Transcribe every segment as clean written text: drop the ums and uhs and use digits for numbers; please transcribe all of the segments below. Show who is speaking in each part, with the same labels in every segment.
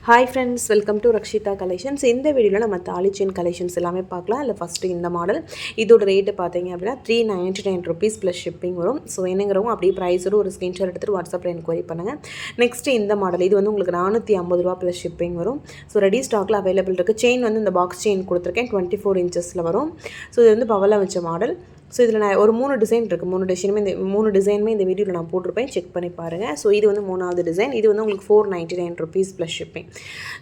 Speaker 1: Hi friends, welcome to Rakshita Collections. இந்த வீடியோல நம்ம தாலி செயின் கலெக்ஷன்ஸ் எல்லாமே பார்க்கலாம். இல்ல ஃபர்ஸ்ட் இந்த மாடல் இதோட ரேட் பாத்தீங்க அப்படினா 399 rupees plus shipping வரும். சோ என்னங்கறவங்க அப்படியே பிரைஸோட ஒரு ஸ்கிரீன்ஷாட் எடுத்து வாட்ஸ்அப்ல என்கொயரி பண்ணுங்க. நெக்ஸ்ட் இந்த மாடல் இது வந்து உங்களுக்கு 450 ரூபாய் plus shipping வரும். சோ ரெடி ஸ்டாக்ல அவேலபிள் இருக்கு. செயின் வந்து இந்த பாக்ஸ் செயின் கொடுத்திருக்கேன் 24 inchesல வரும். சோ இது வந்து பவள வச்ச மாடல். ஸோ இதில் நான் ஒரு 3 டிசைன் இருக்குது. 3 டிசைனுமே இந்த வீடியோவில் நான் போட்டிருப்பேன், செக் பண்ணி பாருங்கள். ஸோ இது வந்து 3வது டிசைன். இது வந்து உங்களுக்கு 499 rupees ப்ளஸ் ஷிப்பிங்.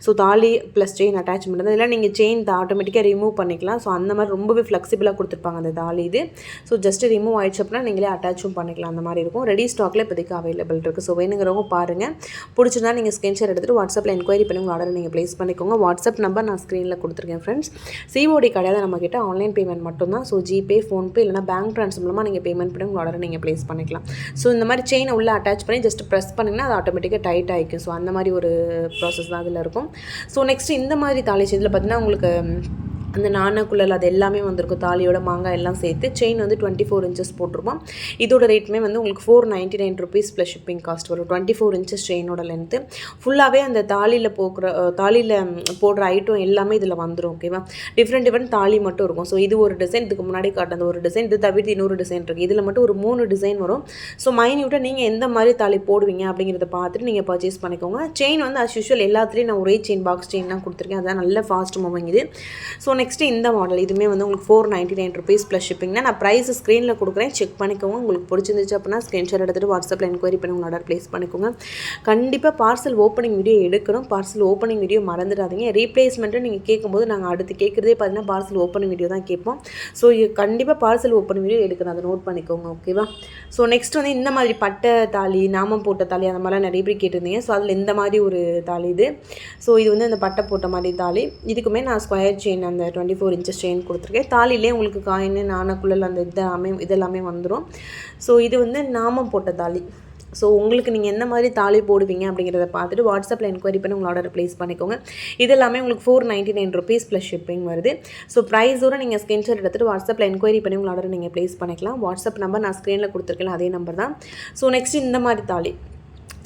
Speaker 1: ஸோ தாலி ப்ளஸ் செயின் அட்டாச்மெண்ட் தான். இதெல்லாம் நீங்கள் செயின் ஆட்டோமேட்டிக்காக ரிமூவ் பண்ணிக்கலாம். ஸோ அந்த மாதிரி ரொம்பவே ஃப்ளெக்சிபிளாக கொடுத்துருப்பாங்க அந்த தாலி இது. ஸோ ஜஸ்ட் ரிமூவ் ஆயிடுச்சு அப்படின்னா நீங்களே அட்டாச்சும் பண்ணிக்கலாம். அந்த மாதிரி இருக்கும். ரெடி ஸ்டாக்கில் இப்போதைக்கு அவைலபிள் இருக்குது. ஸோ வேணுங்கிறவங்க பாருங்கள். பிடிச்சிருந்தா நீங்கள் ஸ்கிரீன்ஷாட் எடுத்துகிட்டு வாட்ஸ்அப்பில் என்கொயரி பண்ணி உங்கள் ஆர்டர் நீங்கள் ப்ளேஸ் பண்ணிக்கோங்க. வாட்ஸ்அப் நம்பர் நான் ஸ்க்ரீனில் கொடுத்துருக்கேன் ஃப்ரெண்ட்ஸ். சிஓடி கிடையாது நம்மக்கிட்ட, ஆன்லைன் பேமெண்ட் மட்டும்தான். ஸோ ஜிபே, ஃபோன்பே இல்லைனா பேங்க் ட்ரான்ஸ்ஃபர் மூலமாக நீங்கள் பேமெண்ட் பண்ணி உங்கள் ஆர்டரை நீங்கள் ப்ளேஸ் பண்ணிக்கலாம். ஸோ இந்த மாதிரி செயினை உள்ளே அட்டாச் பண்ணி ஜஸ்ட் ப்ரெஸ் பண்ணிங்கன்னா அது ஆட்டோமேட்டிக்காக டைட் ஆகிக்கும். ஸோ அந்த மாதிரி ஒரு ப்ராசஸ் தான் அதில் இருக்கும். ஸோ நெக்ஸ்ட்டு இந்த மாதிரி தாலி செயினில் பார்த்தீங்கன்னா உங்களுக்கு அந்த நாணக்குள்ளல் அது எல்லாமே வந்திருக்கும். தாலியோட மாங்காய் எல்லாம் சேர்த்து செயின் வந்து 24 inches போட்டிருப்போம். இதோட ரேட்டுமே வந்து உங்களுக்கு 499 rupees ப்ளஸ் ஷிப்பிங் காஸ்ட் வரும். 24 inches செயினோட லென்த்து ஃபுல்லாகவே அந்த தாலியில் போடுற ஐட்டம் எல்லாமே இதில் வந்துடும். ஓகேவா, டிஃப்ரெண்ட் தாலி மட்டும் இருக்கும். ஸோ இது ஒரு டிசைன், இதுக்கு முன்னாடி காட்டுறது ஒரு டிசைன், இது தவிர்த்து இன்னொரு டிசைன் இருக்குது. இதில் மட்டும் ஒரு 3 டிசைன் வரும். ஸோ மைன்யூட்டாக நீங்கள் எந்த மாதிரி தாலி போடுவீங்க அப்படிங்கிறத பார்த்துட்டு நீங்கள் பர்ச்சேஸ் பண்ணிக்கோங்க. செயின் வந்து அஸ் யூஷுவல் எல்லாத்துலேயும் நான் ஒரே செயின் பாக்ஸ் செயின் தான் கொடுத்துருக்கேன். அதான் நல்ல ஃபாஸ்ட் மூவிங் இது. ஸோ நெக்ஸ்ட்டு இந்த மாடல் இதுவுமே வந்து உங்களுக்கு 499 rupees ப்ளஸ் ஷிப்பிங்னா நான் ப்ரைஸ் ஸ்க்ரீனில் கொடுக்குறேன், செக் பண்ணிக்கோங்க. உங்களுக்கு பிடிச்சிருந்துச்சு அப்படின்னா ஸ்க்ரீன்ஷாட் எடுத்துகிட்டு வாட்ஸ்அப்பில் என்கொயரி பண்ணி உங்கள் ஆர்டர் ப்ளேஸ் பண்ணிக்கோங்க. கண்டிப்பாக பார்சல் ஓப்பனிங் வீடியோ எடுக்கணும். பார்சல் ஓப்பனிங் வீடியோ மறந்துடாதீங்க. ரீப்ளேஸ்மெண்ட்டு நீங்கள் கேட்கும்போது நாங்கள் அடுத்து கேட்குறதே பார்த்தீங்கன்னா பார்சல் ஓப்பனிங் வீடியோ தான் கேட்போம். ஸோ கண்டிப்பாக பார்சல் ஓப்பனிங் வீடியோ எடுக்கணும், அதை நோட் பண்ணிக்கோங்க. ஓகேவா. ஸோ நெக்ஸ்ட் வந்து இந்த மாதிரி பட்டை தாலி, நாமம் போட்ட தாலி அந்த மாதிரிலாம் நிறைய பேர் கேட்டிருந்தீங்க. ஸோ அதில் இந்த மாதிரி ஒரு தாலி இது. ஸோ இது வந்து அந்த பட்டை போட்ட மாதிரி தாலி. இதுக்குமே நான் ஸ்கொயர் செயின் அந்த 24 inches செயின் கொடுத்துருக்கேன். தாலிலே உங்களுக்கு காயின், நாணக்குள்ளல் அந்த இதெல்லாமே வந்துடும். ஸோ இது வந்து நாமம் போட்ட தாலி. ஸோ உங்களுக்கு நீங்கள் எந்த மாதிரி தாலி போடுவீங்க அப்படிங்கிறத பார்த்துட்டு வாட்ஸ்அப்பில் என்கொயரி பண்ணி உங்கள் ஆர்டர் ப்ளேஸ் பண்ணிக்கோங்க. இதெல்லாமே உங்களுக்கு 499 rupees ப்ளஸ் ஷிப்பிங் வருது. ஸோ ப்ரைஸோடு நீங்கள் ஸ்க்ரீன்ஷாட் எடுத்துகிட்டு வாட்ஸ்அப்பில் என்கொயரி பண்ணி உங்கள் ஆர்டர் நீங்கள் ப்ளேஸ் பண்ணிக்கலாம். வாட்ஸ்அப் நம்பர் நான் ஸ்க்ரீனில் கொடுத்துருக்கேன், அதே நம்பர் தான். ஸோ நெக்ஸ்ட் இந்த மாதிரி தாலி.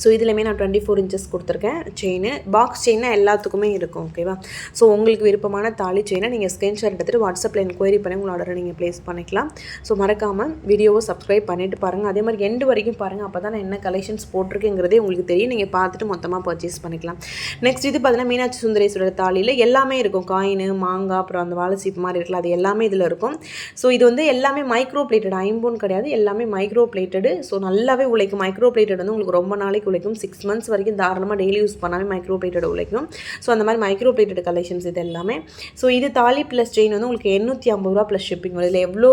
Speaker 1: ஸோ இதுலேயுமே நான் 24 inches கொடுத்துருக்கேன். செயின் பாக்ஸ் செயின்னா எல்லாத்துக்குமே இருக்கும். ஓகேவா. ஸோ உங்களுக்கு விருப்பமான தாலி செயினை நீங்கள் ஸ்க்ரீன்ஷாட் எடுத்துகிட்டு வாட்ஸ்அப்பில் என்கொயரி பண்ணி உங்கள் ஆர்டரை நீங்கள் ப்ளேஸ் பண்ணிக்கலாம். ஸோ மறக்காமல் வீடியோவை சப்ஸ்கிரைப் பண்ணிவிட்டு பாருங்கள். அதே மாதிரி எண்டு வரைக்கும் பாருங்கள். அப்போ தான் நான் என்ன கலெக்ஷன்ஸ் போட்டிருக்கேங்கிறதே உங்களுக்கு தெரியும். நீங்கள் பார்த்துட்டு மொத்தமாக பர்ச்சேஸ் பண்ணிக்கலாம். நெக்ஸ்ட் இது பார்த்தீங்கன்னா மீனாட்சி சுந்தரேஸ்வரர் தாலியில் எல்லாமே இருக்கும். காயின், மாங்காய், அப்புறம் அந்த வாழை சீப்பு மாதிரி இருக்குல்ல, அது எல்லாமே இதில் இருக்கும். ஸோ இது வந்து எல்லாமே மைக்ரோ பிளேட்டட், ஐம்போன் கிடையாது, எல்லாமே மைக்ரோ பிளேட்டடு. ஸோ நல்லாவே உழைக்கும். மைக்ரோ பிளேட்டட் வந்து உங்களுக்கு ரொம்ப நாளைக்கு உழைக்கும். 6 months வரைக்கும் தாராளமாக டெய்லி யூஸ் பண்ணாமல் மைக்ரோ பிளேட்டட் உழைக்கும். ஸோ அந்த மாதிரி மைக்ரோ பிளேட்டட் கலெக்ஷன்ஸ் இது எல்லாமே. ஸோ இது தாலி ப்ளஸ் செயின் வந்து உங்களுக்கு 850 ரூபா ப்ளஸ் ஷிப்பிங் வரும். இதில் எவ்வளோ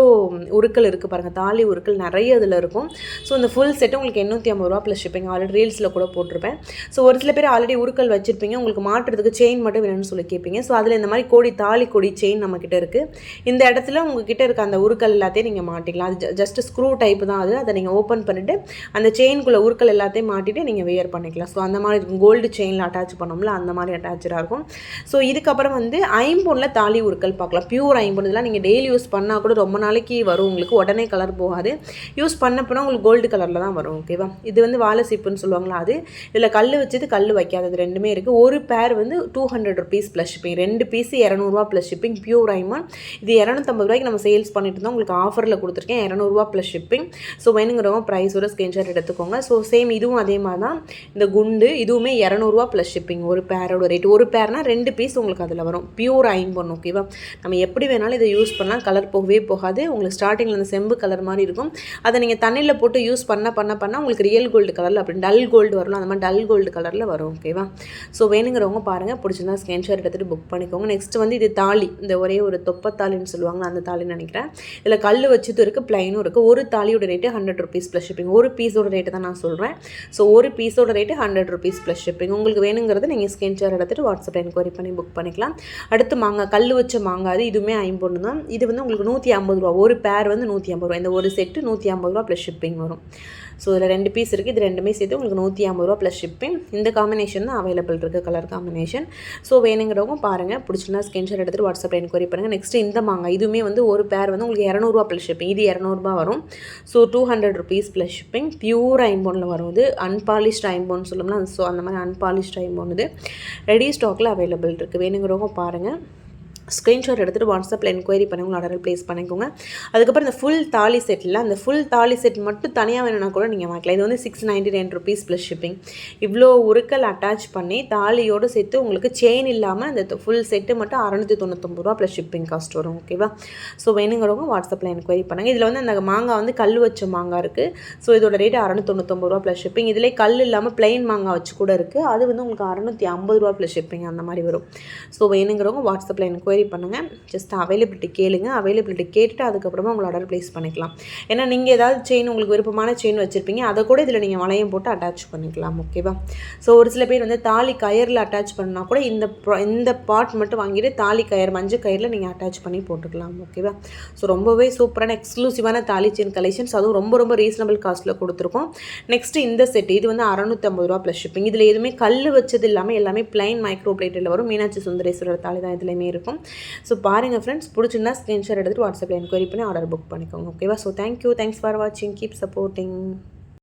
Speaker 1: உருக்கள் இருக்குது பாருங்கள். தாலி உருக்கள் நிறைய இதில் இருக்கும். ஸோ இந்த ஃபுல் செட்டு உங்களுக்கு 850 ரூபா ப்ளஸ் ஷிப்பிங். ஆல்ரெடி ரீல்ஸில் கூட போட்டிருப்பேன். ஸோ ஒரு சில பேர் ஆல்ரெடி உருக்கள் வச்சுருப்பீங்க, உங்களுக்கு மாட்டுறதுக்கு செயின் மட்டும் வேணும்னு சொல்லி கேட்பீங்க. ஸோ அதில் இந்த மாதிரி தாலி கொடி செயின் நம்மக்கிட்ட இருக்குது. இந்த இடத்துல உங்ககிட்ட இருக்க அந்த உருக்கள் எல்லாத்தையும் நீங்கள் மாட்டிக்கலாம். அது ஜஸ்ட் ஸ்க்ரூ டைப் தான் அது. அதை நீங்கள் ஓப்பன் பண்ணிவிட்டு அந்த செயின்குள்ளே உருக்கள் எல்லாத்தையும் மாட்டிட்டு நீங்கள் வியர் பண்ணிக்கலாம். ஸோ அந்த மாதிரி இருக்கும். கோல்டு செயினில் அட்டாச் பண்ணோம்ல, அந்த மாதிரி அட்டாச்சாக இருக்கும். ஸோ இதுக்கப்புறம் வந்து ஐம்பொன்னில் தாலி உருக்கள் பார்க்கலாம். பியூர் ஐம்பொன். இதெல்லாம் நீங்கள் டெய்லி யூஸ் பண்ணால் கூட ரொம்ப நாளைக்கு வரும். உங்களுக்கு உடனே கலர் போகாது. யூஸ் பண்ணப்போனால் உங்களுக்கு கோல்டு கலரில் தான் வரும். ஓகேவா. இது வந்து வாழை சீப்புன்னு சொல்லுவாங்களா அது. இதில் கல் வச்சது, கல் வைக்காதது ரெண்டுமே இருக்குது. ஒரு பேர் வந்து 200 rupees ப்ளஸ் ஷிப்பிங். 2 பீஸ் 200 ரூபா ப்ளஸ் ஷிப்பிங். பியூர் ஐம்பொன். இது 250 ரூபாய்க்கு நம்ம சேல்ஸ் பண்ணிட்டு இருந்தோம். உங்களுக்கு ஆஃபரில் கொடுத்துருக்கேன் 200 ரூபா ப்ளஸ் ஷிப்பிங். ஸோ வேணுங்கிறவங்க ப்ரைஸோட ஸ்க்ரீன்ஷாட் எடுத்துக்கோங்க. ஸோ சேம் இதுவும் அதே மாதிரி தான். இந்த குண்டு இதுவுமே 200 ரூபா ப்ளஸ் ஷிப்பிங். ஒரு பேரோட ரேட். ஒரு பேர்னா 2 பீஸ் உங்களுக்கு அதில் வரும். பியூர் ஐம்பொன். ஓகேவா. நம்ம எப்படி வேணாலும் இதை யூஸ் பண்ணலாம். கலர் போகவே போகாது. உங்களுக்கு ஸ்டார்டிங்கில் அந்த செம்பு கலர் மாதிரி இருக்கும். அதை நீங்கள் தண்ணியில் போட்டு யூஸ் பண்ண உங்களுக்கு ரியல் கோல்டு கலரில் அப்படி டல் கோல்டு வரலாம். அந்த மாதிரி டல் கோல்டு கலரில் வரும். ஓகேவா. ஸோ வேணுங்கிறவங்க பாருங்கள். பிடிச்சிருந்தா ஸ்க்ரீன்ஷாட் எடுத்துகிட்டு புக் பண்ணிக்கோங்க. நெக்ஸ்ட் வந்து இது தாலி. இந்த ஒரே ஒரு தொப்பத்தாலின்னு சொல்லுவாங்க, அந்த தாலின்னு நினைக்கிறேன். இதில் கல் வச்சதும் இருக்குது, பிளைனும் இருக்குது. ஒரு தாலியோட ரேட்டு 100 rupees ப்ளஸ் ஷிப்பிங். ஒரு பீஸோட ரேட்டு தான் நான் சொல்கிறேன். ஸோ ஒரு பீஸோட ரேட்டு 100 rupees ப்ளஸ் ஷிப்பிங். உங்களுக்கு வேணுங்கிறத நீங்கள் ஸ்க்ரீன்ஷாட் எடுத்துகிட்டு வாட்ஸ்அப்பில் என்கொயரி பண்ணி புக் பண்ணிக்கலாம். அடுத்து மாங்காய், கல் வச்ச மாங்காய். இதுவுமே ஐம்பொன்று தான். இது வந்து உங்களுக்கு 150 ரூபா. ஒரு பேர் வந்து 150 ரூபா. இந்த ஒரு செட்டு 150 ரூபா ப்ளஸ் ஷிப்பிங் வரும். ஸோ இதில் 2 பீஸ் இருக்குது. இது ரெண்டுமே சேர்த்து உங்களுக்கு 150 ரூபா ப்ளஸ் ஷிப்பிங். இந்த காம்பினேஷன் தான் அவைலபிள் இருக்குது, கலர் காம்பினேஷன். ஸோ வேணுங்கிறவங்க பாருங்கள். பிடிச்சிருந்தா ஸ்க்ரீன்ஷாட் எடுத்துகிட்டு வாட்ஸ்அப்பில் என்கொயரி பண்ணுங்கள். நெக்ஸ்ட் இந்த மாங்காய். இதுவுமே வந்து ஒரு பேர் வந்து உங்களுக்கு 200 ரூபா ப்ளஸ் ஷிப்பிங். இது 200 ரூபா வரும். So 200 rupees plus shipping. Pure ஐம்பொன்னில் வரும். இது அன்பாலிஷ்ட் ஐம்போன்னு சொல்லணும்னா ஸோ அந்த மாதிரி அன்பாலிஷ்ட் ஐம்போன் இது ரெடி ஸ்டாக்கில் அவைலபிள் இருக்குது. வேணுங்கிறவங்க பாருங்கள். ஸ்க்ரீன்ஷாட் எடுத்துகிட்டு வாட்ஸ்அப்பில் என்கொயரி பண்ணி உங்களை ஆர்டர் ப்ளேஸ் பண்ணிக்கோங்க. அதுக்கப்புறம் இந்த ஃபுல் தாலி செட்டில் அந்த ஃபுல் தாலி செட் மட்டும் தனியாக வேணும்னா கூட நீங்கள் வாங்கிக்கலாம். இது வந்து 699 ருபீஸ் ப்ளஸ் ஷிப்பிங். இவ்வளோ உருக்கள் அட்டாச் பண்ணி தாலியோடு சேர்த்து உங்களுக்கு செயின் இல்லாமல் அந்த ஃபுல் செட்டு மட்டும் 699 ரூபா ப்ளஸ் ஷிப்பிங் காஸ்ட் வரும். ஓகேவா? ஸோ வேணுங்கிறவங்க வாட்ஸ்அப்பில் என்கொயரி பண்ணுங்கள். இதில் வந்து அந்த மாங்காய் வந்து கல் வச்ச மாங்காய் இருக்குது. ஸோ இதோட ரேட் 699 ரூபா ப்ளஸ் ஷிப்பிங். இதிலே கல் இல்லாமல் பிளெயின் மாங்காய் வச்சு கூட இருக்குது. அது வந்து உங்களுக்கு 650 ரூபா ப்ளஸ் ஷிப்பிங் அந்த மாதிரி வரும். ஸோ வேணுங்கிறவங்க வாட்ஸ்அப்பில் என்கொயரி பண்ணுங்கள். ஜஸ்ட் அவைலபிலிட்டி கேளுங்க. அவைலபிலிட்டி கேட்டுட்டு அதுக்கப்புறமா உங்களை ஆர்டர் ப்ளேஸ் பண்ணிக்கலாம். ஏன்னா நீங்கள் ஏதாவது செயின் உங்களுக்கு விருப்பமான செயின் வச்சுருப்பீங்க, அதை கூட இதில் நீங்கள் வளையம் போட்டு அட்டாச் பண்ணிக்கலாம். ஓகேவா? ஸோ ஒரு சில பேர் வந்து தாலி கயரில் அட்டாச் பண்ணால் கூட இந்த பார்ட் மட்டும் வாங்கிட்டு தாலி கயர் மஞ்சள் கயிறில் நீங்கள் அட்டாச் பண்ணி போட்டுக்கலாம். ஓகேவா? ஸோ ரொம்பவே சூப்பரான எக்ஸ்க்ளூசிவான தாலி செயின் கலெக்ஷன்ஸ், அதுவும் ரொம்ப ரொம்ப ரீசனபிள் காஸ்ட்டில் கொடுத்துருக்கோம். நெக்ஸ்ட்டு இந்த செட் இது வந்து 650 ரூபா ப்ளஸ் ஷிப்பிங். இதில் எதுவுமே கல் வச்சது இல்லாமல் எல்லாமே பிளைன் மைக்ரோ பிளேட்டில் வரும். மீனாட்சி சுந்தரேஸ்வரர் தாலி தான் இதுலேயுமே இருக்கும். ஸோ பாருங்கள் ஃப்ரெண்ட்ஸ், பிடிச்சிருந்தா ஸ்க்ரீன்ஷாட் எடுத்துகிட்டு வாட்ஸ்அப்பில் என்கொயரி பண்ணி ஆர்டர் புக் பண்ணிக்கோங்க. ஓகேவா? ஸோ தேங்க்யூ, தேங்க்ஸ் ஃபார் வாட்சிங், கீப் சப்போர்ட்டிங்.